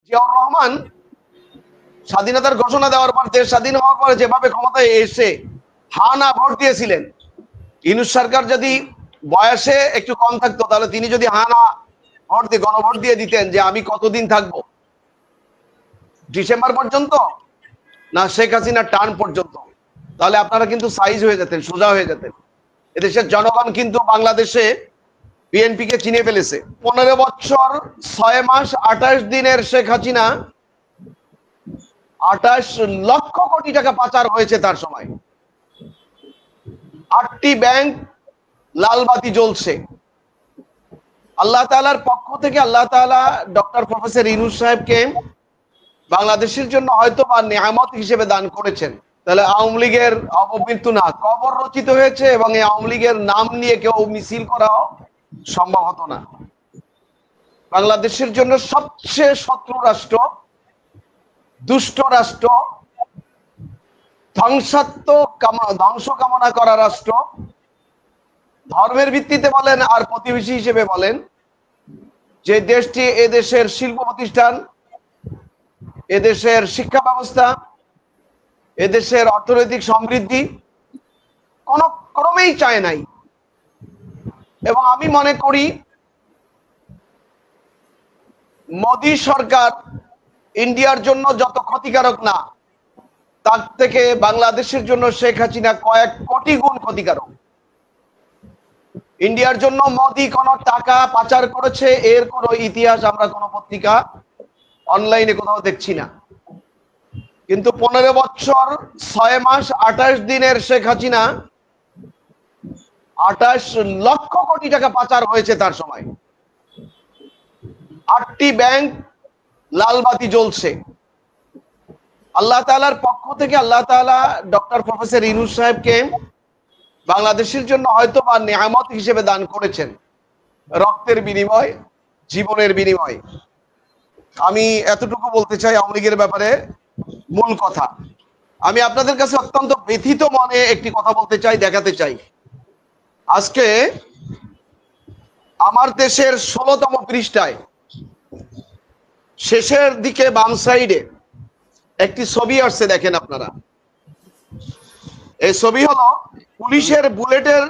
জিয়াউর রহমান স্বাধীনতার ঘোষণা দেওয়ার পর, দেশ স্বাধীন হওয়ার পরে যেভাবে ক্ষমতায় এসে হা না ভোট দিয়েছিলেন, ইউনূস সরকার যদি বয়সে একটু কম থাকতো তাহলে তিনি যদি হা না ভোট দিয়ে গণভোট দিয়ে দিতেন যে আমি কতদিন থাকবো, ডিসেম্বর পর্যন্ত না শেখ হাসিনার টার্ম পর্যন্ত, তাহলে আপনারা কিন্তু সাইজ হয়ে যেতেন, সোজা হয়ে যেতেন। এদেশের জনগণ কিন্তু বাংলাদেশে বিএনপিকে চিনে ফেলেছে। 15 বছর 6 মাস 28 দিনের শেখ হাসিনা 28 লক্ষ কোটি টাকা পাচার হয়েছে তার সময়। 8টি ব্যাংক লালবাতি জ্বলছে। আল্লাহ তাআলার পক্ষ থেকে আল্লাহ তাআলা ডক্টর প্রফেসর ইউনূস সাহেবকে বাংলাদেশের জন্য হয়তো বা নিয়ামত হিসেবে দান করেছেন। তাহলে আওয়ামী লীগের অপমৃত্যু না, কবর রচিত হয়েছে এবং এই আওয়ামী লীগের নাম নিয়ে কেউ মিছিল করাও সম্ভব হতো না। বাংলাদেশের জন্য সবচেয়ে শত্রু রাষ্ট্র, দুষ্ট রাষ্ট্র, ধ্বংস কামনা করা রাষ্ট্র, ধর্মের ভিত্তিতে বলেন আর প্রতিবেশী হিসেবে বলেন, যে দেশটি এদেশের শিল্প প্রতিষ্ঠান, এদেশের শিক্ষা ব্যবস্থা, এদেশের অর্থনৈতিক সমৃদ্ধি কোন ক্রমেই চায় নাই। এবং আমি মনে করি মোদী সরকার ইন্ডিয়ার জন্য যত ক্ষতিকারক না, তার থেকে বাংলাদেশের জন্য শেখ হাসিনা কয়েক কোটি গুণ ক্ষতিকারক। ইন্ডিয়ার জন্য মোদী কোন টাকা পাচার করেছে এর কোন ইতিহাস আমরা কোন পত্রিকা অনলাইনে কোথাও দেখছি না। কিন্তু 15 বছর 6 মাস 28 দিনের শেখ হাসিনা 28 লক্ষ কোটি টাকা পাচার হয়েছে তার সময়। 8টি ব্যাংক লালবাতি জ্বলছে। আল্লাহ তাআলার পক্ষ থেকে আল্লাহ তাআলা ডক্টর প্রফেসর ইউনূস সাহেবকে বাংলাদেশের জন্য হয়তো বা নিয়ামত হিসেবে দান করেছেন, রক্তের বিনিময়, জীবনের বিনিময়। আমি এতটুকু বলতে চাই আওয়ামী লীগের ব্যাপারে মূল কথা। আমি আপনাদের কাছে অত্যন্ত ব্যথিত মনে একটি কথা বলতে চাই, দেখাতে চাই। আজকে আমার দেশের 16তম পৃষ্ঠায় শেষের দিকে বাম সাইডে একটি ছবি আসছে, দেখেন আপনারা। এই ছবি হলো পুলিশের বুলেটের,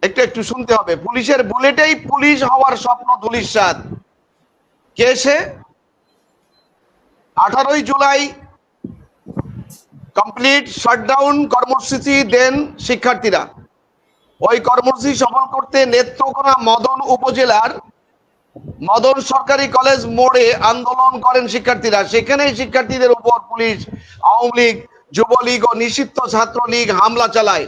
একটু শুনতে হবে, পুলিশের বুলেটেই পুলিশ হওয়ার স্বপ্ন ধূলিসাৎ। কে সে? 18ই জুলাই কমপ্লিট শাটডাউন কর্মসূচি দেন শিক্ষার্থীরা। ওই কর্মসূচি সফল করতে নেত্রকোনা মদন উপজেলার মদন সরকারি কলেজ মোড়ে আন্দোলন করেন শিক্ষার্থীরা। সেখানে শিক্ষার্থীদের উপর পুলিশ, আওয়ামী লীগ, যুবলীগ ও নিষিদ্ধ ছাত্রলীগ হামলা চালায়।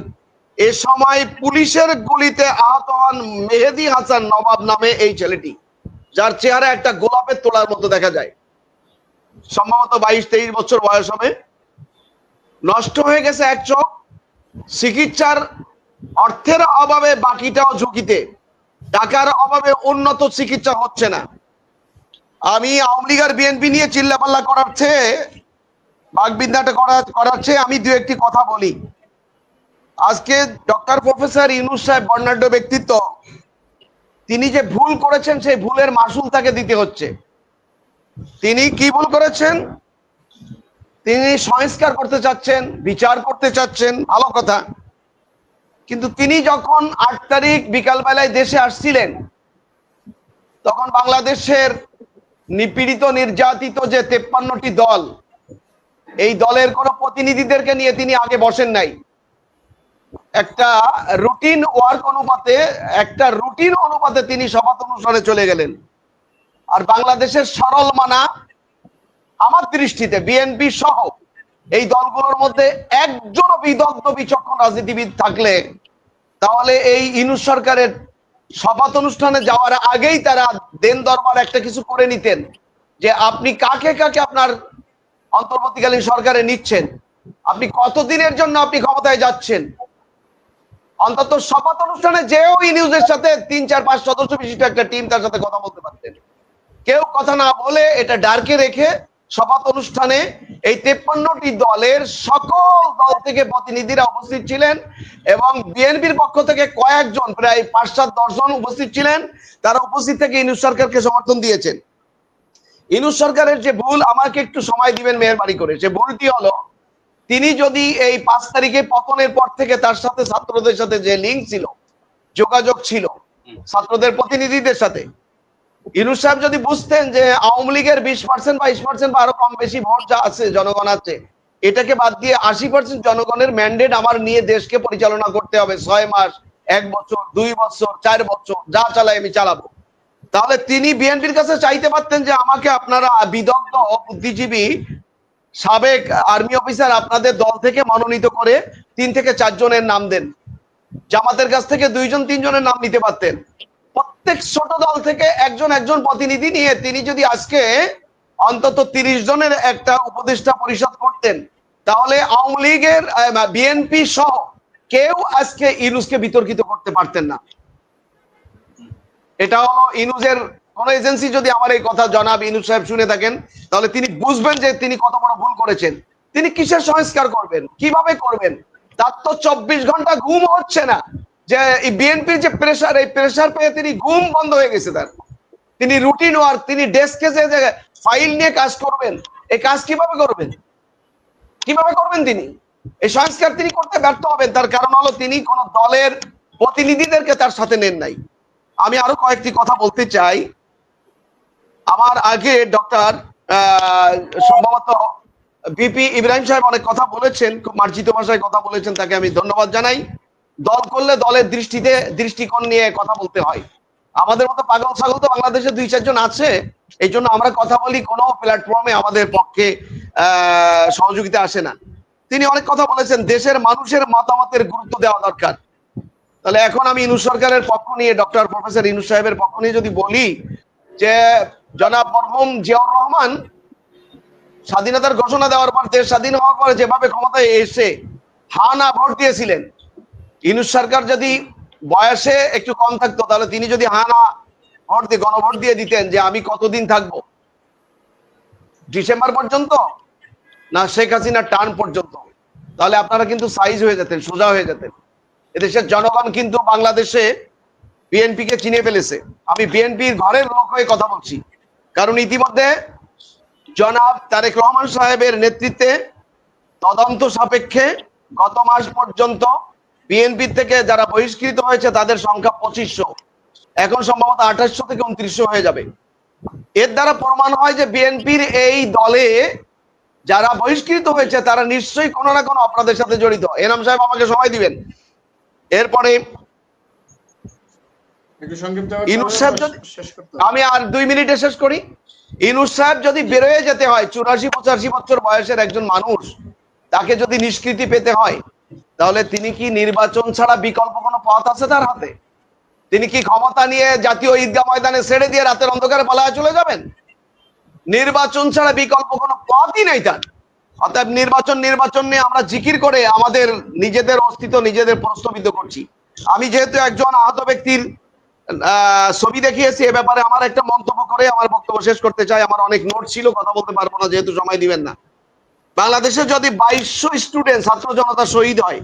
এ সময় পুলিশের গুলিতে আহত হন মেহেদী হাসান নবাব নামে এই ছেলেটি, যার চেহারা একটা গোলাপের তোলার মতো দেখা যায়। সম্ভবত 22-23 বছর বয়স হবে। নষ্ট হয়ে গেছে এক চোখ, চিকিৎসার অর্থের অভাবে বাকিটাও ঝুঁকিতে, টাকার অভাবে উন্নত চিকিৎসা হচ্ছে না। আমি আওয়ামী লীগ আর বিএনপি নিয়ে চিল্লাপাল্লা করার চেয়ে, বাগবিন্দাটা করার চেয়ে আমি দু একটি কথা বলি। আজকে ডক্টর প্রফেসর ইউনূস সাহেব বর্ণাঢ্য ব্যক্তিত্ব, তিনি যে ভুল করেছেন সেই ভুলের মাসুল তাকে দিতে হচ্ছে। তিনি কি ভুল করেছেন? তিনি সংস্কার করতে চাচ্ছেন, বিচার করতে চাচ্ছেন, ভালো কথা। কিন্তু তিনি যখন 8 তারিখ বিকালবেলায় দেশে আসছিলেন, তখন বাংলাদেশের নিপীড়িত নির্যাতিত যে 53টি দল, এই দলের কোন প্রতিনিধিদেরকে নিয়ে তিনি আগে বসেন নাই। একটা রুটিন অনুপাতে তিনি শপথ অনুষ্ঠানে চলে গেলেন। আর বাংলাদেশের সরল মানা, আমার দৃষ্টিতে বিএনপি সহ এই দলগুলোর মধ্যে একজনও বিদগ্ধ বিচক্ষণ রাজনীতিবিদ থাকলে, তাহলে এই ইউনূস সরকারের শপথ অনুষ্ঠানে যাওয়ার আগেই তারা দেন দরবার একটা কিছু করে নিতেন, যে আপনি কাকে কাকে আপনার অন্তর্বর্তীকালীন সরকারে নিচ্ছেন, আপনি কতদিনের জন্য আপনি ক্ষমতায় যাচ্ছেন। অন্তত শপথ অনুষ্ঠানে যেও ইউনূসের সাথে 3-4-5 সদস্য বিশিষ্ট একটা টিম তার সাথে কথা বলতে পারতেন। কেউ কথা না বলে এটা ডার্কে রেখে শপথ অনুষ্ঠানে এই 53টি দলের সকল দল থেকে প্রতিনিধিরা উপস্থিত ছিলেন এবং বিএনপির পক্ষ থেকে কয়েকজন, প্রায় 5-7-10 জন উপস্থিত ছিলেন। তারা উপস্থিত থেকে ইউনূস সরকারকে সমর্থন দিয়েছেন। ইউনূস সরকারের যে ভুল, আমাকে একটু সময় দিবেন মেহেরবানি করে, সে ভুলটি হলো তিনি যদি এই 5 তারিখে পতনের পর থেকে তার সাথে ছাত্রদের সাথে যে লিঙ্ক ছিল, যোগাযোগ ছিল ছাত্রদের প্রতিনিধিদের সাথে, ইউনূস সাহেব যদি বুঝতেন যে আওয়ামী লীগের 20% 22% বা আরো কম বেশি ভোট যা আছে জনগণ আছে, এটাকে বাদ দিয়ে 80% জনগণের ম্যান্ডেট আমার নিয়ে দেশকে পরিচালনা করতে হবে 6 মাস, 1 বছর, 2 বছর, 4 বছর, যা চালাই আমি চালাবো, তাহলে তিনি বিএনপির কাছে চাইতে পারতেন যে আমাকে আপনারা বিদগ্ধ বুদ্ধিজীবী সাবেক আর্মি অফিসার আপনাদের দল থেকে মনোনীত করে 3 থেকে 4 জনের নাম দেন। জামাতের কাছ থেকে 2 জন 3 জনের নাম নিতে পারতেন। প্রত্যেক ছোট দল থেকে একজন একজন প্রতিনিধি নিয়ে তিনি যদি আজকে অন্তত 30 জনের একটা উপদেষ্টা পরিষদ করতেন, তাহলে আওয়ামী লীগের বিএনপি সহ কেউ আজকে ইউনূসকে বিতর্কিত করতে পারতেন না। এটা হলো ইউনূসের কোন এজেন্সি যদি আমার এই কথা জনাব ইউনূস সাহেব শুনে থাকেন, তাহলে তিনি বুঝবেন যে তিনি কত বড় ভুল করেছেন। তিনি কিসের সংস্কার করবেন, কিভাবে করবেন? তার তো 24 ঘন্টা ঘুম হচ্ছে না, যে বিএনপির যে প্রেসার, এই প্রেসার পেয়ে তিনি ঘুম বন্ধ হয়ে গেছে তার। তিনি রুটিন ওয়ার্ক, তিনি ডেস্কে যে ফাইল নিয়ে কাজ করবেন, এই কাজ কিভাবে করবেন, কিভাবে করবেন? তিনি এই সংস্কার তিনি করতে ব্যর্থ হবেন। তার কারণ হলো তিনি কোন দলের প্রতিনিধিদেরকে তার সাথে নেন নাই। আমি আরো কয়েকটি কথা বলতে চাই। আমার আগে ডক্টর সম্ভবত বিপি ইব্রাহিম সাহেব অনেক কথা বলেছেন, খুব মার্জিত ভাষায় কথা বলেছেন, তাকে আমি ধন্যবাদ জানাই। দল করলে দলের দৃষ্টিকোণ নিয়ে কথা বলতে হয়। আমাদের মতো পাগল ছাগল তো বাংলাদেশে 2-4 জন আছে, এই জন্য আমরা কথা বলি, কোনো প্ল্যাটফর্মে আমাদের পক্ষে সহযোগিতা আসে না। তিনি অনেক কথা বলেছেন, দেশের মানুষের মতামতের গুরুত্ব দেওয়া দরকার। তাহলে এখন আমি ইউনূস সরকারের পক্ষ নিয়ে, ডক্টর প্রফেসর ইউনূস সাহেবের পক্ষ নিয়ে যদি বলি যে জনাব মরহুম জিয়াউর রহমান স্বাধীনতার ঘোষণা দেওয়ার পর, দেশ স্বাধীন হওয়ার পরে যেভাবে ক্ষমতায় এসে হা না ভোট দিয়েছিলেন, ইউনূস সরকার যদি বয়সে একটু কম থাকতো, তাহলে তিনি যদি হা না ভোট দিয়ে গণভোট দিয়ে দিতেন যে আমি কতদিন থাকবো, ডিসেম্বর পর্যন্ত না শেখ হাসিনার টার্ম পর্যন্ত, তাহলে আপনারা কিন্তু সাইজ হয়ে যেতেন, সোজা হয়ে যেতেন। এদেশের জনগণ কিন্তু বাংলাদেশে বিএনপি কে চিনে ফেলেছে। আমি বিএনপির ঘরের লোক হয়ে কথা বলছি, কারণ ইতিমধ্যে জনাব তারেক রহমান সাহেবের নেতৃত্বে তদন্ত সাপেক্ষে গত মাস পর্যন্ত বিএনপি থেকে যারা বহিষ্কৃত হয়েছে তাদের সংখ্যা 2500, এখন সম্ভবত 2800 থেকে 2900 হয়ে যাবে। এর দ্বারা প্রমাণ হয় যে বিএনপির এই দলে যারা বহিষ্কৃত হয়েছে তারা নিশ্চয়ই কোনো না কোনো অপরাধের সাথে জড়িত। এনাম সাহেব আমাকে সময় দিবেন। এরপরে ইউনূস সাহেব যদি, আমি আর 2 মিনিটে শেষ করি। ইউনূস সাহেব যদি বেরোয় যেতে হয়, 84-85 বছর বয়সের একজন মানুষ, তাকে যদি নিষ্কৃতি পেতে হয়, তাহলে তিনি কি নির্বাচন ছাড়া বিকল্প কোনো পথ আছে তার হাতে? তিনি কি ক্ষমতা নিয়ে জাতীয় ঈদগাহ ময়দানে ছেড়ে দিয়ে রাতের অন্ধকারে পালায় চলে যাবেন? নির্বাচন ছাড়া বিকল্প কোনো পথই নেই তার। অতএব নির্বাচন নিয়ে আমরা জিকির করে আমাদের নিজেদের অস্তিত্ব নিজেদের প্রশ্নবিদ্ধ করছি। আমি যেহেতু একজন আহত ব্যক্তির ছবি দেখিয়েছি, এ ব্যাপারে আমার একটা মন্তব্য করে আমার বক্তব্য শেষ করতে চাই। আমার অনেক নোট ছিল, কথা বলতে পারবো না যেহেতু সময় দিবেন না। বাংলাদেশে যদি 2200 স্টুডেন্ট ছাত্র জনতা শহীদ হয়,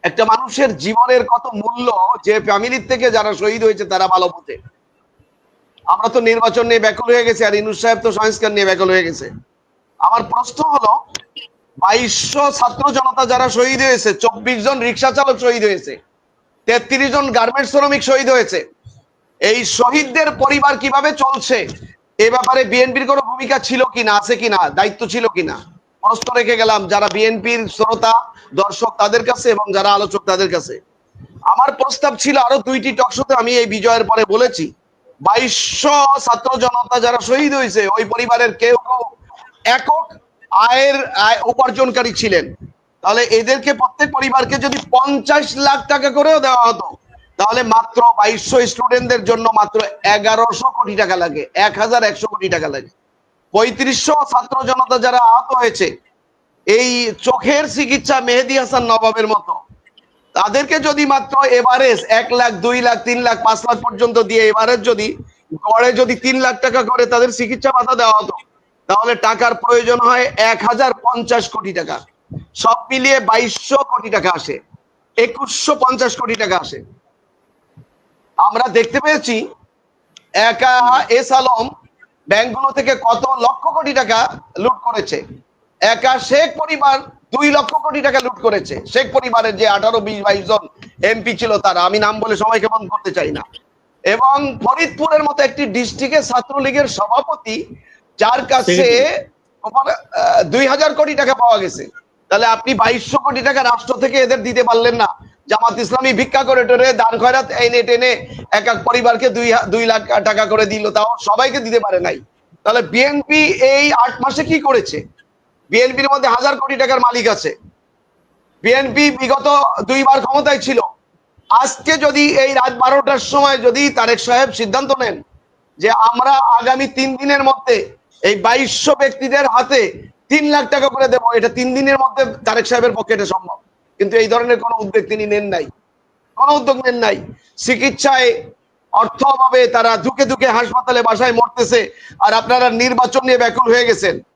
একটা মানুষের জীবনের কত মূল্য, যে ফ্যামিলির থেকে যারা শহীদ হয়েছে তারা ভালো বোঝে। আমরা তো নির্বাচন নিয়ে ব্যাকুল হয়ে গেছি, আর ইউনূস সাহেব তো সংস্কার নিয়ে ব্যাকুল হয়ে গেছে। আমার প্রশ্ন হলো, 2200 ছাত্র জনতা যারা শহীদ হয়েছে, 24 জন রিক্সা চালক শহীদ হয়েছে, 33 জন গার্মেন্টস শ্রমিক শহীদ হয়েছে, এই শহীদদের পরিবার কিভাবে চলছে এ ব্যাপারে বিএনপির কোনো ভূমিকা ছিল কিনা, আছে কিনা, দায়িত্ব ছিল কিনা, প্রশ্ন রেখে গেলাম যারা বিএনপির শ্রোতা দর্শক তাদের কাছে এবং যারা আলোচক তাদের কাছে। আমার প্রস্তাব ছিল, আরো 2টি টকশোতে আমি এই বিজয়ের পরে বলেছি, 2200 ছাত্র জনতা যারা শহীদ হয়েছে, ওই পরিবারের কেউ কেউ একক আয় উপার্জনকারী ছিলেন, তাহলে এদেরকে প্রত্যেক পরিবারকে যদি 50 লাখ টাকা করেও দেওয়া হতো, তাহলে মাত্র 2200 স্টুডেন্টদের জন্য মাত্র 1100 কোটি টাকা লাগে, 1100 কোটি টাকা লাগে। 3500 ছাত্র জনতা যারা আহত হয়েছে, এই চোখের চিকিৎসা মেহেদী হাসান নবাবের মতো, তাদেরকে যদি মাত্র এভারেজ 1 লাখ, 2 লাখ, 3 লাখ, 5 লাখ পর্যন্ত দিয়ে এভারেজ যদি গড়ে যদি 3 লাখ টাকা করে তাদের চিকিৎসা ভাতা দেওয়া হতো, তাহলে টাকার প্রয়োজন হয় 1050 কোটি টাকা। সব মিলিয়ে 2200 কোটি টাকা আসে, 2150 কোটি টাকা আসে। আমরা দেখতে পেয়েছি একা এস আলম ব্যাংকগুলো থেকে কত লক্ষ কোটি টাকা লুট করেছে। একা শেখ পরিবার 2 লক্ষ কোটি টাকা লুট করেছে। শেখ পরিবারের যে 18, 20, 22 জন এমপি ছিল তারা, আমি নাম বলে সবাইকে বন্ধ করতে চাই না। এবং ফরিদপুরের মতো একটি ডিস্ট্রিক্টে ছাত্রলীগের সভাপতি, যার কাছে 2000 কোটি টাকা পাওয়া গেছে। তাহলে আপনি 2200 কোটি টাকা রাষ্ট্র থেকে এদের দিতে পারলেন না। জামাত ইসলামী ভিক্ষা করে টোরে দান খয়রাত এনে টেনে এক এক পরিবারকে 2 লাখ টাকা করে দিল, তাও সবাইকে দিতে পারে নাই। তাহলে বিএনপি এই 8 মাসে কি করেছে? বিএনপির মধ্যে 1000 কোটি টাকার মালিক আছে। বিএনপি বিগত 2 বার ক্ষমতায় ছিল। আজকে যদি এই রাত 12টার সময় যদি তারেক সাহেব সিদ্ধান্ত নেন যে আমরা আগামী 3 দিনের মধ্যে এই 2200 ব্যক্তিদের হাতে 3 লাখ টাকা করে দেবো, এটা 3 দিনের মধ্যে তারেক সাহেবের পক্ষে এটা সম্ভব। কিন্তু এই ধরনের কোনো উদ্যোগ তিনি নেন নাই, কোনো উদ্যোগ নেন নাই। চিকিৎসায় অর্থ অভাবে তারা ধুকে ধুকে হাসপাতালে বাসায় মরতেছে, আর আপনারা নির্বাচন নিয়ে ব্যাকুল হয়ে গেছেন।